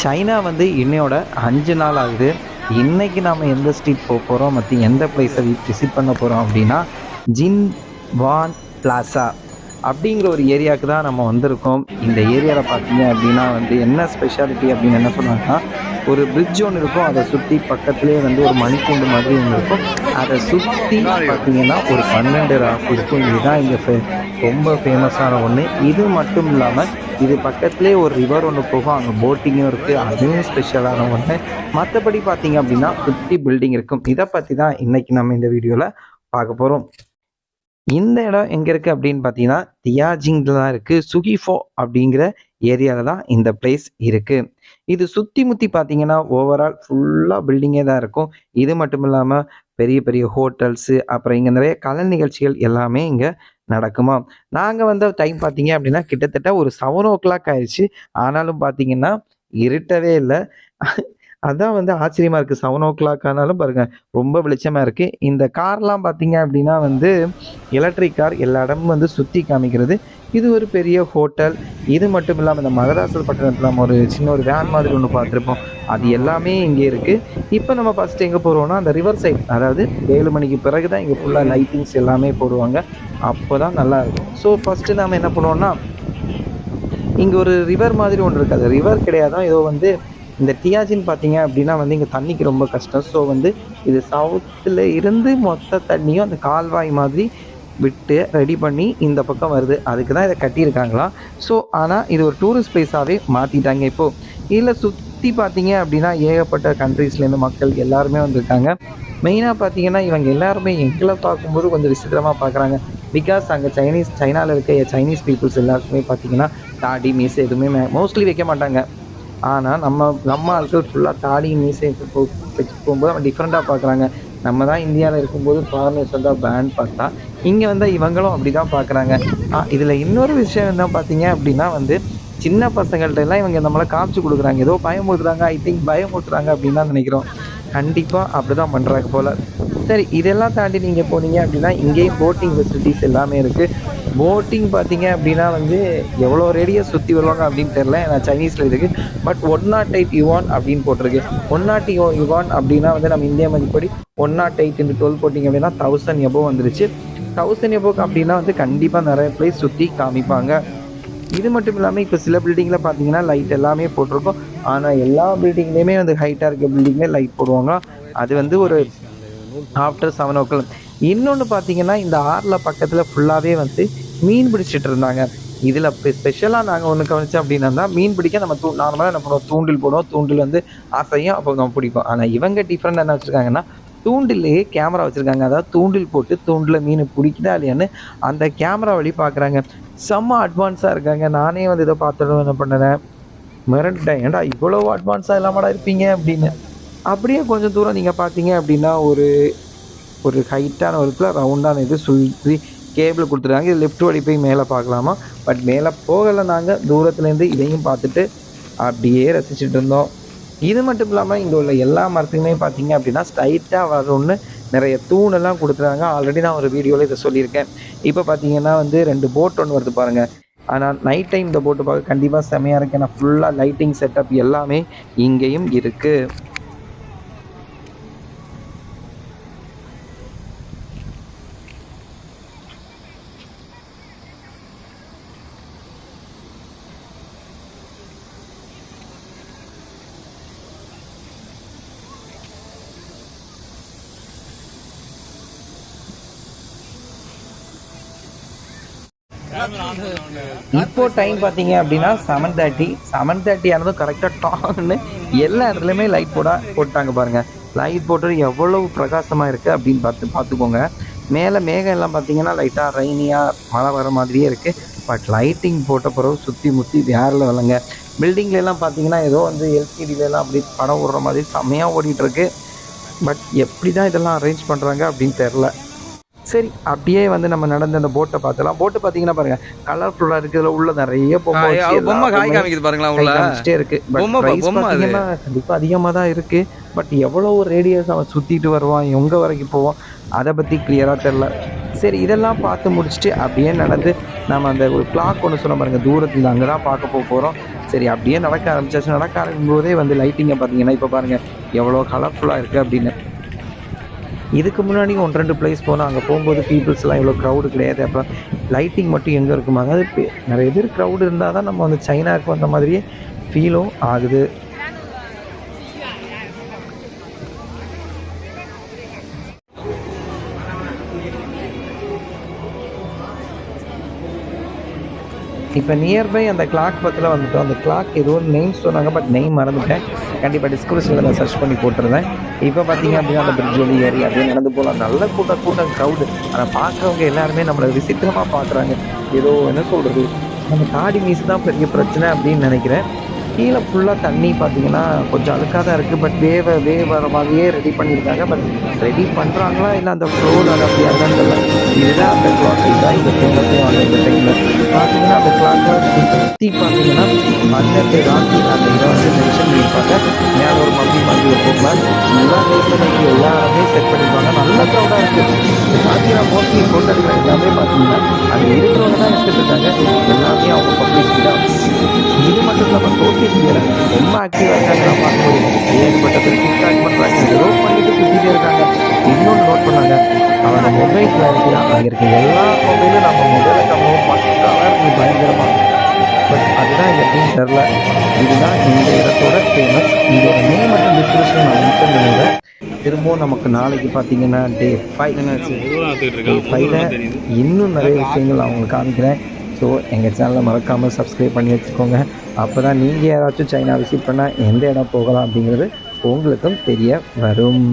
China வந்து இன்னையோட 5 நாள் ஆகுது. இன்னைக்கு நாம எந்த ஸ்ட்ரீட் போறோம், மத்த எந்த பிளேஸை விசிட் பண்ண போறோம் அப்படின்னா, ஜின்வான் பிளாசா அப்படிங்கிற ஒரு ஏரியாவுக்கு தான் நம்ம வந்திருக்கோம். இந்த ஏரியாவில் பார்த்தீங்க அப்படின்னா வந்து என்ன ஸ்பெஷாலிட்டி அப்படின்னு என்ன சொன்னாங்கன்னா, ஒரு பிரிட்ஜ் ஒன்று இருக்கும். அதை சுற்றி பக்கத்துலேயே வந்து ஒரு மணிக்கூண்டு மாதிரி ஒன்று இருக்கும். அதை சுற்றி பார்த்தீங்கன்னா ஒரு 12 ராக் இருக்கும். இதுதான் இங்கே ரொம்ப ஃபேமஸான ஒன்று. இது மட்டும் இல்லாமல் இது பக்கத்துலேயே ஒரு ரிவர் ஒன்று போகும். அங்கே போட்டிங்கும் இருக்குது. அதுவும் ஸ்பெஷலான ஒன்று. மற்றபடி பார்த்தீங்க அப்படின்னா சுற்றி பில்டிங் இருக்கும். இதை பற்றி தான் இன்றைக்கி நம்ம இந்த வீடியோவில் பார்க்க போகிறோம். இந்த இடம் எங்கே இருக்குது அப்படின்னு பார்த்தீங்கன்னா, தியாஜிங்கில் தான் இருக்குது. சுகிஃபோ அப்படிங்கிற ஏரியாவில் தான் இந்த பிளேஸ் இருக்குது. இது சுற்றி முற்றி பார்த்தீங்கன்னா ஓவரால் ஃபுல்லாக பில்டிங்கே தான் இருக்கும். இது மட்டும் இல்லாமல் பெரிய பெரிய ஹோட்டல்ஸு, அப்புறம் இங்கே நிறைய கலை நிகழ்ச்சிகள் எல்லாமே இங்கே நடக்குமா. நாங்கள் வந்த டைம் பார்த்தீங்க அப்படின்னா கிட்டத்தட்ட ஒரு 7 ஆயிடுச்சு. ஆனாலும் பார்த்தீங்கன்னா இருட்டவே இல்லை. அதான் வந்து ஆச்சரியமா இருக்கு. 7 ஆனாலும் பாருங்க ரொம்ப வெளிச்சமா இருக்கு. இந்த கார்லாம் பார்த்தீங்க அப்படின்னா வந்து எலக்ட்ரிக் கார் எல்லா இடமும் வந்து சுற்றி காமிக்கிறது. இது ஒரு பெரிய ஹோட்டல். இது மட்டும் இல்லாமல் இந்த மகராசல் பட்டணத்தில் நம்ம ஒரு சின்ன ஒரு வேன் மாதிரி ஒன்று பார்த்துருப்போம். அது எல்லாமே இங்கே இருக்குது. இப்போ நம்ம ஃபஸ்ட்டு எங்கே போகிறோம்னா அந்த ரிவர் சைட், அதாவது 7 மணிக்கு பிறகு தான் இங்கே ஃபுல்லாக லைட்டிங்ஸ் எல்லாமே போடுவாங்க. அப்போ தான் நல்லாயிருக்கும். ஸோ ஃபஸ்ட்டு நாம் என்ன பண்ணுவோம்னா, இங்கே ஒரு ரிவர் மாதிரி ஒன்று இருக்குது. அது ரிவர் கிடையாதான், ஏதோ வந்து இந்த டியாஜின் பார்த்தீங்க அப்படின்னா வந்து இங்கே தண்ணிக்கு ரொம்ப கஷ்டம். ஸோ வந்து இது சவுத்தில் இருந்து மொத்த தண்ணியும் அந்த கால்வாய் மாதிரி விட்டு ரெடி பண்ணி இந்த பக்கம் வருது. அதுக்கு தான் இதை கட்டியிருக்காங்களாம். ஸோ ஆனால் இது ஒரு டூரிஸ்ட் பிளேஸாகவே மாற்றிட்டாங்க. இப்போது இதில் சுற்றி பார்த்தீங்க அப்படின்னா ஏகப்பட்ட கண்ட்ரீஸ்லேருந்து மக்கள் எல்லாருமே வந்திருக்காங்க. மெயினாக பார்த்தீங்கன்னா இவங்க எல்லாருமே எங்களை பார்க்கும்போது கொஞ்சம் விசித்திரமாக பார்க்குறாங்க. பிகாஸ் அங்கே சைனாவில் இருக்க சைனீஸ் பீப்புள்ஸ் எல்லாருக்குமே பார்த்தீங்கன்னா தாடி மீசை எதுவுமே மோஸ்ட்லி வைக்க மாட்டாங்க. ஆனால் நம்ம ஆட்கள் ஃபுல்லாக தாடி மீசை வச்சு போகும்போது அவன் டிஃப்ரெண்ட்டாக பார்க்குறாங்க. நம்ம தான் இந்தியாவில் இருக்கும்போது ஃபாரினர்ஸ் வந்தால் பேண்ட் பார்த்தா, இங்கே வந்தால் இவங்களும் அப்படி தான் பார்க்குறாங்க. இதில் இன்னொரு விஷயம் என்ன பார்த்தீங்க அப்படின்னா வந்து சின்ன பசங்கள்ட்ட எல்லாம் இவங்க நம்மளை காமிச்சு கொடுக்குறாங்க. ஏதோ பயமுறுத்துறாங்க, ஐ திங்க் பயமுறுத்துறாங்க அப்படின்னு தான் நினைக்கிறோம். கண்டிப்பாக அப்படி தான் பண்ணுறாங்க போல். சரி, இதெல்லாம் தாண்டி நீங்கள் போனீங்க அப்படின்னா இங்கேயும் போட்டிங் ஃபெசிலிட்டிஸ் எல்லாமே இருக்குது. போட்டிங் பார்த்தீங்க அப்படின்னா வந்து எவ்வளோ ரேடியஸ் சுற்றி வருவாங்க அப்படின்னு தெரில, நான் சைனீஸில் இருக்குது. பட் 108 யுவான் அப்படின்னு போட்டிருக்கு. 108 யுவான் அப்படின்னா வந்து நம்ம இந்தியா மதிப்படி 108 × 12 போட்டிங்க அப்படின்னா 1000 எபோவ் வந்துருச்சு. 1000 எபோவ் அப்படின்னா வந்து கண்டிப்பாக நிறைய பிளேஸ் சுற்றி காமிப்பாங்க. இது மட்டும் இல்லாமல் இப்போ சில பில்டிங்கில் பார்த்தீங்கன்னா லைட் எல்லாமே போட்டிருக்கோம். ஆனால் எல்லா பில்டிங்லேயுமே வந்து ஹைட்டாக இருக்க பில்டிங்லேயே லைட் போடுவாங்க. அது வந்து ஒரு ஆஃப்டர் 7 இன்னொன்று பார்த்தீங்கன்னா இந்த ஆறில் பக்கத்தில் ஃபுல்லாகவே வந்து மீன் பிடிச்சிட்டு இருந்தாங்க. இதில் ஸ்பெஷலாக நாங்கள் ஒன்று கவனிச்சோம் அப்படின்னா, மீன் பிடிக்க நம்ம நார்மலாக என்ன பண்ணுவோம், தூண்டில் போடுவோம். தூண்டில் வந்து ஆசையும் அப்போ நம்ம பிடிப்போம். ஆனால் இவங்க டிஃப்ரெண்ட் என்ன வச்சுருக்காங்கன்னா, தூண்டிலேயே கேமரா வச்சுருக்காங்க. அதாவது தூண்டில் போட்டு தூண்டில் மீன் பிடிக்குதா இல்லையான்னு அந்த கேமரா வழி பார்க்குறாங்க. செம்ம அட்வான்ஸாக இருக்காங்க. நானே வந்து இதை பார்த்துட்டு என்ன பண்ணுறேன், மிரண்டேன். ஏன்டா இவ்வளோ அட்வான்ஸாக இல்லாமடா இருப்பீங்க அப்படின்னு. அப்படியே கொஞ்சம் தூரம் நீங்கள் பார்த்தீங்க அப்படின்னா ஒரு ஹைட்டான ஒரு ரவுண்டான இது சுற்றி கேபிள் கொடுத்துருக்காங்க. இது லெஃப்ட் வழி போய் மேலே பார்க்கலாமா. பட் மேலே போகலை. நாங்கள் தூரத்துலேருந்து இதையும் பார்த்துட்டு அப்படியே ரசிச்சுட்டு இருந்தோம். இது மட்டும் இல்லாமல் இங்கே உள்ள எல்லா மரத்துக்குமே பார்த்தீங்க அப்படின்னா ஸ்ட்ரைட்டாக வரணும்னு நிறைய தூணெல்லாம் கொடுத்துருக்காங்க. ஆல்ரெடி நான் ஒரு வீடியோவில் இதை சொல்லியிருக்கேன். இப்போ பார்த்தீங்கன்னா வந்து 2 போட் ஒன்று வருது பாருங்கள். ஆனால் நைட் டைம் இந்த போட்டு பார்க்க கண்டிப்பாக செமையாக இருக்குது. ஏன்னா ஃபுல்லாக லைட்டிங் செட்டப் எல்லாமே இங்கேயும் இருக்குது. இப்போ டைம் பார்த்தீங்க அப்படின்னா 7:30 ஆனதும் கரெக்டாக டான்னு எல்லா இடத்துலையுமே லைட் போட்டாங்க பாருங்கள். லைட் போட்டு எவ்வளவு பிரகாசமாக இருக்குது அப்படின்னு பார்த்துக்கோங்க. மேலே மேகம் எல்லாம் பார்த்தீங்கன்னா லைட்டாக ரெய்னியாக மழை வர மாதிரியே இருக்குது. பட் லைட்டிங் போட்ட பிறகு சுற்றி முற்றி வேறு லெவலுங்க. பில்டிங்லாம் பார்த்தீங்கன்னா ஏதோ வந்து எல்சிடிலலாம் அப்படி படம் ஓடுற மாதிரி செம்மையாக ஓடிட்டுருக்கு. பட் எப்படி தான் இதெல்லாம் அரேஞ்ச் பண்ணுறாங்க அப்படின்னு தெரில. சரி, அப்படியே வந்து நம்ம நடந்து அந்த போட்டை பார்த்தலாம். போட்டு பார்த்தீங்கன்னா பாருங்க கலர்ஃபுல்லாக இருக்குது. உள்ள நிறைய பொம்மை காமிக்குது பாருங்களா, காமிச்சிட்டே இருக்கு. கண்டிப்பாக அதிகமாக தான் இருக்குது. பட் எவ்வளோ ரேடியஸ் அவன் சுற்றிட்டு வருவான், எங்கே வரைக்கும் போவான், அதை பற்றி கிளியராக தெரில. சரி, இதெல்லாம் பார்த்து முடிச்சுட்டு அப்படியே நடந்து நம்ம அந்த ஒரு கிளாக் ஒன்று சொன்ன பாருங்க தூரத்தில், அங்கே தான் பார்க்க போகிறோம். சரி அப்படியே நடக்க ஆரம்பிச்சாச்சு. நடக்க ஆரம்பிக்கும்போதே வந்து லைட்டிங்கை பார்த்தீங்கன்னா இப்போ பாருங்கள் எவ்வளோ கலர்ஃபுல்லாக இருக்குது அப்படின்னு. இதுக்கு முன்னாடி 1 2 பிளேஸ் போனோம். அங்கே போகும்போது பீப்புள்ஸ்லாம் இவ்வளோ க்ரௌடு கிடையாது. அப்புறம் லைட்டிங் மட்டும் எங்கே இருக்குமாங்க, அது நிறைய பேர் க்ரௌடு இருந்தால் தான் நம்ம வந்து சைனாவுக்கு வந்த மாதிரியே ஃபீலும் ஆகுது. இப்போ நியர்பை அந்த கிளாக் பக்கத்தில் வந்துட்டோம். அந்த கிளாக் ஏதோ ஒரு நேம் சொன்னாங்க, பட் நேம் மறந்துட்டேன். கண்டிப்பாக டிஸ்கிரிப்ஷனில் நான் சர்ச் பண்ணி போட்டுருந்தேன். இப்போ பார்த்தீங்க அப்படின்னா அந்த பிரிட்ஜ் வழி ஏறி அப்படியே நடந்து போகலாம். நல்ல கூட்டம் க்ரௌடு. ஆனால் பார்க்குறவங்க எல்லாருமே நம்மளை விசித்திரமாக பார்க்குறாங்க. ஏதோ என்ன சொல்கிறது, நம்ம தாடி மீசு தான் பெரிய பிரச்சனை அப்படின்னு நினைக்கிறேன். கீழே ஃபுல்லாக தண்ணி பார்த்தீங்கன்னா கொஞ்சம் அழுக்காக தான் இருக்குது. பட் வர மாதிரியே ரெடி பண்ணியிருக்காங்க. பட் ரெடி பண்ணுறாங்களா இல்லை அந்த ஃப்ளோர் அது அப்படி அதுதான் தெரியல. இதுதான் அந்த கிளாக், இதுதான் இந்த ஃபேமஸ் வாங்க இந்த டைமில் பார்த்தீங்கன்னா அந்த கிளாக்கை சுற்றி பார்த்தீங்கன்னா 12 ராசி அந்த இதை வந்து மென்ஷன் பண்ணியிருப்பாங்க. மேலே ஒரு மம்மி மாதிரி வச்சுருப்பாங்க. எல்லா ரீசனுக்கு எல்லாமே செட் பண்ணியிருப்பாங்க. நல்ல க்ரௌடாக இருக்குது. பார்த்தீங்கன்னா மோஸ்ட்லி ஃபோட்டோ எடுக்கிற எல்லாமே பார்த்தீங்கன்னா அங்கே இருக்கிறவங்க தான் எடுத்துகிட்டு இருக்காங்க. எல்லாமே அவங்க பப்ளிசிட்டி தான். இது மட்டும் இல்லாமல் சோசியல் மீடியாவில் ரொம்ப ஆக்டிவாக இருக்காங்க. நான் பார்க்கும்போது ஏற்பட்ட பேர் டிக்டாக் பண்ணுறாங்க, ஏதோ பண்ணிட்டு சுற்றிட்டே இருக்காங்க. இன்னொன்று நோட் பண்ணாங்க, அவங்க மொபைல் கிளாரிட்டி தான். அங்கே இருக்க எல்லா மொபைலும் நம்ம மொபைலை கம்பவும் பக்காவாக இருக்குது, பயங்கரமாக. பட் அதுதான் எப்படின்னு தெரில. இதுதான் இந்த இடத்தோட ஃபேமஸ். இதோட நேம் மற்றும் டிஸ்கிரிப்ஷன் நான் மென்ஷன் பண்ணிடுறேன். திரும்பவும் நமக்கு நாளைக்கு பார்த்தீங்கன்னா டே 5ல இன்னும் நிறைய விஷயங்கள் நான் உங்களுக்கு காமிக்கிறேன். ஸோ எங்கள் சேனலை மறக்காமல் சப்ஸ்கிரைப் பண்ணி வச்சுக்கோங்க. அப்போ தான் நீங்கள் யாராச்சும் சைனா விசிட் பண்ணால் எந்த இடம் போகலாம் அப்படிங்கிறது உங்களுக்கும் தெரிய வரும்.